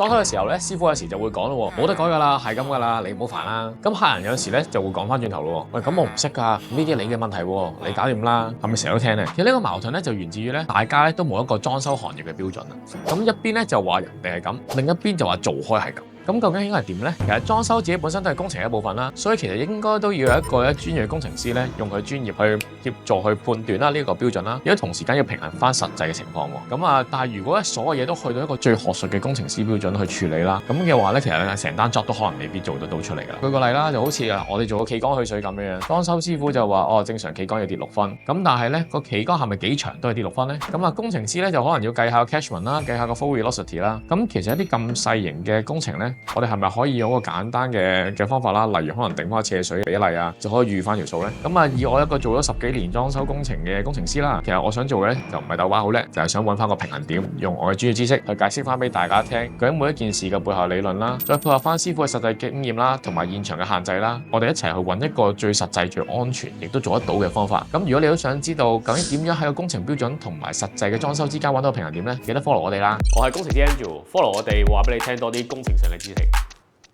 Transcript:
裝修嘅時候咧，師傅有時就會講咯，冇得改㗎啦，係咁㗎啦，你唔好煩啦。咁客人有時咧就會講翻轉頭咯，喂，咁我唔識㗎，呢啲你嘅問題喎，你搞掂啦，係咪成日都聽咧？其實呢個矛盾咧就源自於咧，大家咧都冇一個裝修行業嘅標準啦。咁一邊咧就話人哋係咁，另一邊就話做開係咁。咁究竟應該係點呢？其實裝修自己本身都係工程一部分啦，所以其實應該都要有一個專業嘅工程師咧，用佢專業去協助去判斷啦呢個標準啦，亦都同時間要平衡翻實際嘅情況喎。咁啊，但係如果所有嘢都去到一個最學術嘅工程師標準去處理啦，咁嘅話咧，其實咧成單 job 都可能未必做得到出嚟㗎啦。舉個例啦，就好似我哋做個企缸去水咁樣，裝修師傅就話正常企缸要跌6分，咁但係咧個企缸係咪幾長都係跌6分咧？咁啊工程師咧就可能要計下個 catchment 啦，計下個 flow velocity 啦。咁其實一啲咁細型嘅工程咧，我哋係咪可以用一個簡單嘅方法啦？例如可能定翻斜水比例啊，就可以預翻條數咧。咁啊，以我一個做咗10幾年裝修工程嘅工程師啦，其實我想做嘅咧就唔係鬥把好叻，就係想揾翻個平衡點，用我嘅專業知識去解釋翻俾大家聽，究竟每一件事嘅背後理論啦，再配合翻師傅嘅實際經驗啦，同埋現場嘅限制啦，我哋一齊去揾一個最實際、最安全，亦都做得到嘅方法。咁如果你都想知道究竟點樣喺個工程標準同埋實際嘅裝修之間揾到個平衡點咧，記得 follow 我哋啦。我係工程師 Andrew，follow 我哋話俾你聽多啲工程上嘅知識。